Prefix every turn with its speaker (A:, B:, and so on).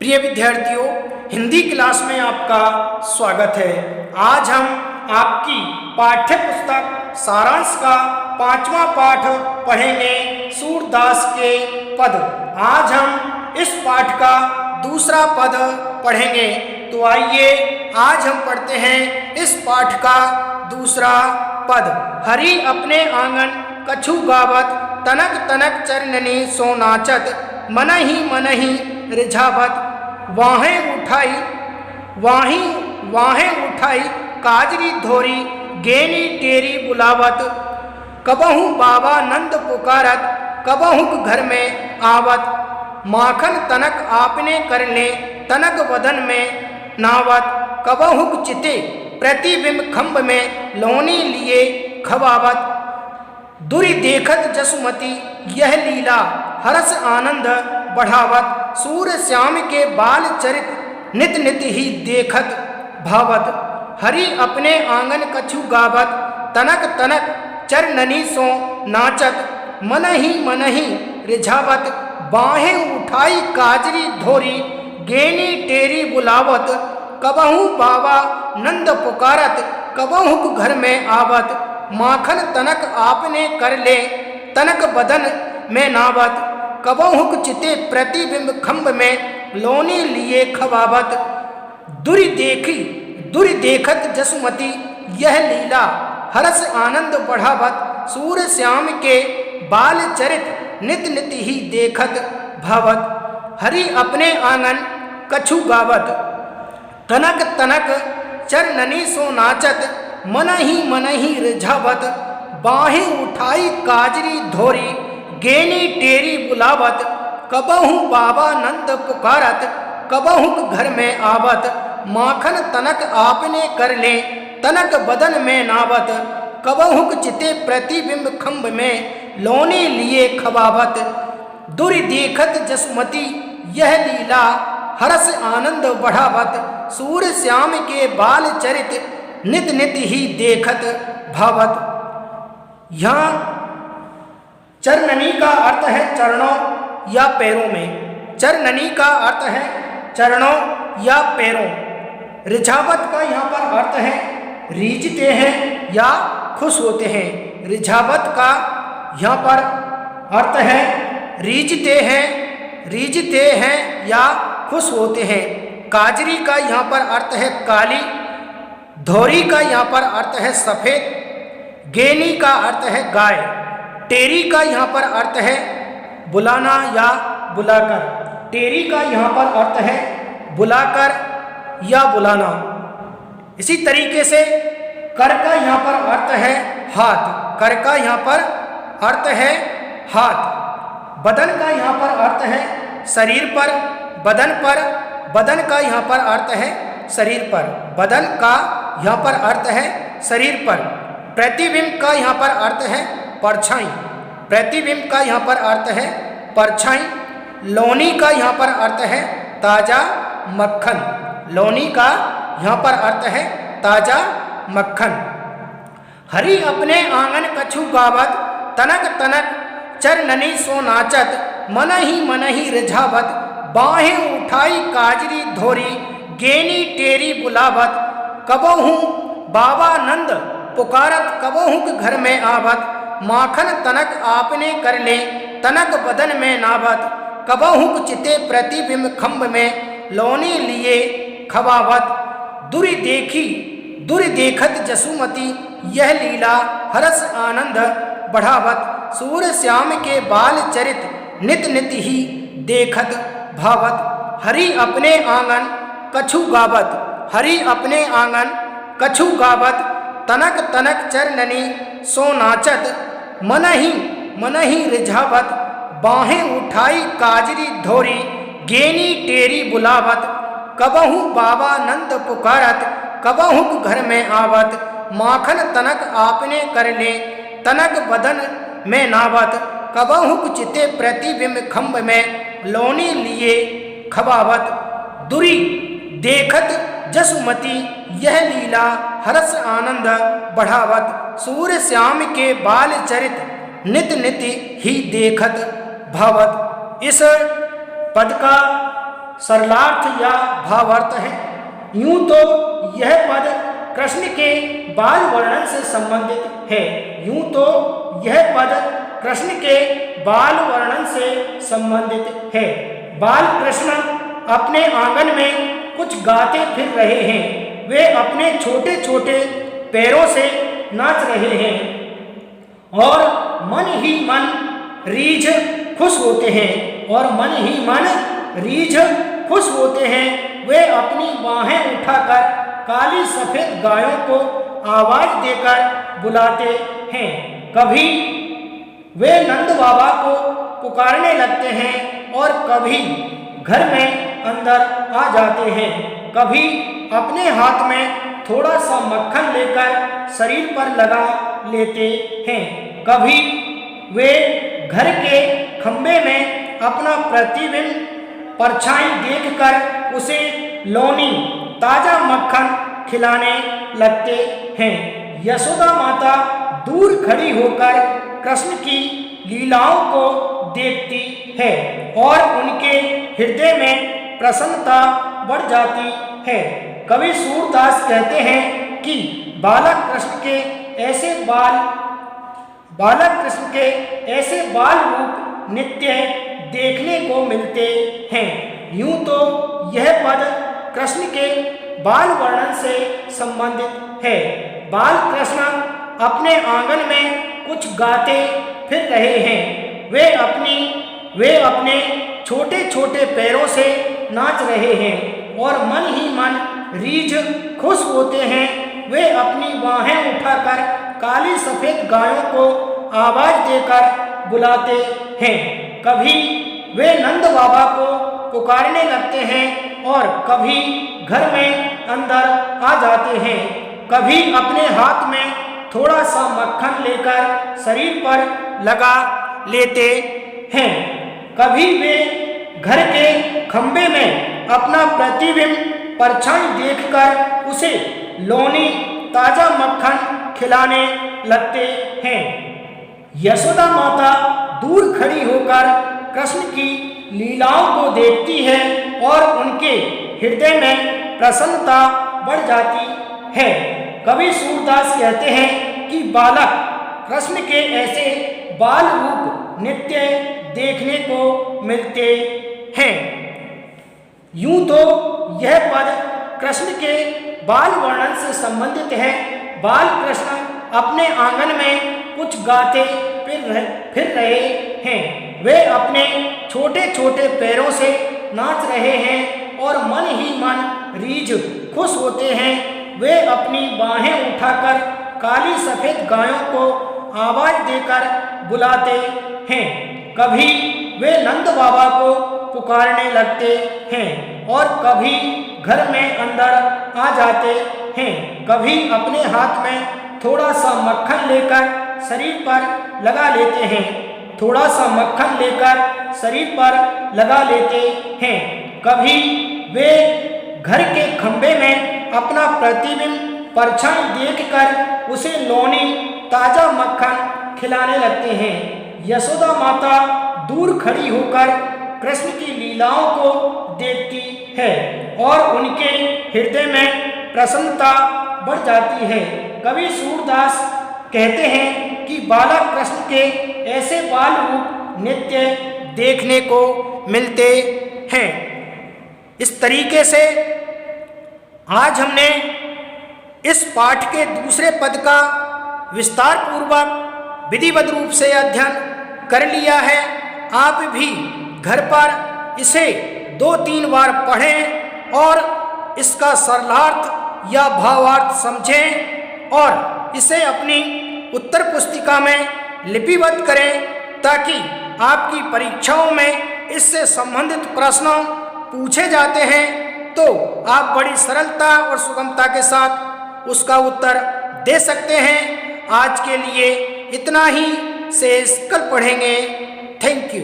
A: प्रिय विद्यार्थियों, हिंदी क्लास में आपका स्वागत है। आज हम आपकी पाठ्य पुस्तक सारांश का 5वां पाठ पढ़ेंगे, सूरदास के पद। आज हम इस पाठ का दूसरा पद पढ़ेंगे। तो आइए आज हम पढ़ते हैं इस पाठ का दूसरा पद। हरि अपने आंगन कछु गावत, तनक तनक चरणनी सो नाचत, मन ही रिझावत, वाहें उठाई काजरी धोरी, गेनी टेरी बुलावत, कबहू बाबा नंद पुकारत, कबहू घर में आवत, माखन तनक आपने करने, तनक वदन में नावत, कबहू चिते प्रतिबिंब खम्भ में लोनी लिए खवावत, दुरि देखत जसुमती यह लीला, हरस आनंद बढ़ावत, सूर श्याम के बाल चरित नित नित ही देखत भावत, हरि अपने आंगन कछु गावत, तनक तनक चरणनी सो नाचत, मन ही रिझावत, बाहें उठाई काजरी धोरी, गेनी टेरी बुलावत, कबहू बाबा नंद पुकारत, कबहू घर में आवत, माखन तनक आपने कर ले, तनक बदन में नावत, कबहुक चिते प्रतिबिंब खम्भ में लोनी लिए खवावत, दुरि देखत जसुमती यह लीला, हरस आनंद बढ़ावत, सूर श्याम के बाल चरित नित नित ही देखत भावत, हरि अपने आंगन कछु गावत, तनक तनक चरणनी सो नाचत, मन ही रिझावत, बाहें उठाई काजरी धोरी, गेनी टेरी बुलावत, कबहू बाबा नंद पुकारत, कबहू घर में आवत, माखन तनक आपने कर ले, तनक बदन में नावत, कबहू चिते प्रतिबिंब खम्भ में लोने लिए खवावत, दुरि देखत जसुमती यह लीला, हरस आनंद बढ़ावत, सूर श्याम के बाल चरित नित नित ही देखत भावत। यहाँ चरणनी का अर्थ है चरणों या पैरों में। चरणनी का अर्थ है चरणों या पैरों। रिझावत का यहाँ पर अर्थ है रीझते हैं या खुश होते हैं। रिझावत का यहाँ पर अर्थ है रीझते हैं या खुश होते हैं। काजरी का यहाँ पर अर्थ है काली। धोरी का यहाँ पर अर्थ है सफ़ेद। गेनी का अर्थ है गाय। टेरी का यहाँ पर अर्थ है बुलाना या बुलाकर। टेरी का यहाँ पर अर्थ है बुलाकर या बुलाना। इसी तरीके से कर का यहाँ पर अर्थ है हाथ। कर का यहाँ पर अर्थ है हाथ। बदन का यहाँ पर अर्थ है शरीर पर, बदन पर। बदन का यहाँ पर अर्थ है शरीर पर। बदन का यहाँ पर अर्थ है शरीर पर। प्रतिबिंब का यहाँ पर अर्थ है परछाई। प्रतिबिंब का यहाँ पर अर्थ है परछाई। लोनी का यहाँ पर अर्थ है ताजा मक्खन। लोनी का यहाँ पर अर्थ है ताजा मक्खन। हरि अपने आंगन कछु गावत, तनक तनक चरणनी सो नाचत, मन ही रिझावत, बाहें उठाई काजरी धोरी, गेनी टेरी बुलावत, कबहू बाबा नंद पुकारत, कबहू घर में आवत, माखन तनक आपने कर ले, तनक बदन में नावत, कबहू चिते प्रतिबिंब खम्भ में लोने लिए खवावत, दुरि देखत जसुमती यह लीला, हरस आनंद बढ़ावत, सूर श्याम के बाल चरित नित नित ही देखत भावत, हरि अपने आंगन कछु गावत। हरि अपने आंगन कछु गावत, तनक तनक चरणनी सो नाचत, मन ही रिझावत, बाहें उठाई काजरी धोरी, गेनी टेरी बुलावत, कबहू बाबा नंद पुकारत, कबहू घर में आवत, माखन तनक आपने कर ले, तनक बदन में नावत, कबहू चिते प्रतिबिंब खम्भ में लोनी लिए खवावत, दुरि देखत जसुमती यह लीला, हरस आनंद बढ़ावत, सूर श्याम के बाल चरित नित नित ही देखत भावत। इस पद का सरलार्थ या भावार्थ है। यूं तो यह पद कृष्ण के बाल वर्णन से संबंधित है। यूं तो यह पद कृष्ण के बाल वर्णन से संबंधित है। बाल कृष्ण अपने आंगन में कुछ गाते फिर रहे हैं। वे अपने छोटे छोटे पैरों से नाच रहे हैं और मन ही मन रीझ खुश होते हैं। और मन ही मन रीझ खुश होते हैं। वे अपनी बाहें उठाकर काली सफेद गायों को आवाज देकर बुलाते हैं। कभी वे नंद बाबा को पुकारने लगते हैं और कभी घर में अंदर आ जाते हैं। कभी अपने हाथ में थोड़ा सा मक्खन लेकर शरीर पर लगा लेते हैं। कभी वे घर के खंभे में अपना प्रतिबिंब परछाई देखकर उसे लोनी ताजा मक्खन खिलाने लगते हैं। यशोदा माता दूर खड़ी होकर कृष्ण की लीलाओं को देखती है और उनके हृदय में प्रसन्नता बढ़ जाती है। कवि सूरदास कहते हैं कि बालक कृष्ण के ऐसे बाल रूप नित्य देखने को मिलते हैं। यूं तो यह पद कृष्ण के बाल वर्णन से संबंधित है। बाल कृष्ण अपने आंगन में कुछ गाते फिर रहे हैं। वे अपने छोटे छोटे पैरों से नाच रहे हैं और मन ही मन रीझ खुश होते हैं। वे अपनी बाहें उठाकर काली सफेद गायों को आवाज देकर बुलाते हैं। कभी वे नंद बाबा को पुकारने लगते हैं और कभी घर में अंदर आ जाते हैं। कभी अपने हाथ में थोड़ा सा मक्खन लेकर शरीर पर लगा लेते हैं। कभी वे घर के खंभे में अपना प्रतिबिंब परछाई देखकर उसे लोनी ताजा मक्खन खिलाने लगते हैं। यशोदा माता दूर खड़ी होकर कृष्ण की लीलाओं को देखती है और उनके हृदय में प्रसन्नता बढ़ जाती है। कवि सूरदास कहते हैं कि बालक कृष्ण के ऐसे बाल रूप नित्य देखने को मिलते हैं। यूं तो यह पद कृष्ण के बाल वर्णन से संबंधित है। बाल कृष्ण अपने आंगन में कुछ गाते फिर रहे हैं। वे अपने छोटे छोटे पैरों से नाच रहे हैं और मन ही मन रीझ खुश होते हैं। वे अपनी बाहें उठाकर काली सफेद गायों को आवाज देकर बुलाते हैं। कभी वे नंद बाबा को पुकारने लगते हैं और कभी घर में अंदर आ जाते हैं। कभी अपने हाथ में थोड़ा सा मक्खन लेकर शरीर पर लगा लेते हैं। थोड़ा सा मक्खन लेकर शरीर पर लगा लेते हैं। कभी वे घर के खंभे में अपना प्रतिबिंब परछाई देखकर उसे लोनी ताजा मक्खन खिलाने लगते हैं। यशोदा माता दूर खड़ी होकर कृष्ण की लीलाओं को देखती है और उनके हृदय में प्रसन्नता बढ़ जाती है। कवि सूरदास कहते हैं कि बालक कृष्ण के ऐसे बाल रूप नित्य देखने को मिलते हैं। इस तरीके से आज हमने इस पाठ के दूसरे पद का विस्तार पूर्वक विधिवत रूप से अध्ययन कर लिया है। आप भी घर पर इसे 2-3 बार पढ़ें और इसका सरलार्थ या भावार्थ समझें और इसे अपनी उत्तर पुस्तिका में लिपिबद्ध करें ताकि आपकी परीक्षाओं में इससे संबंधित प्रश्न पूछे जाते हैं तो आप बड़ी सरलता और सुगमता के साथ उसका उत्तर दे सकते हैं। आज के लिए इतना ही, शेष कल पढ़ेंगे। Thank you.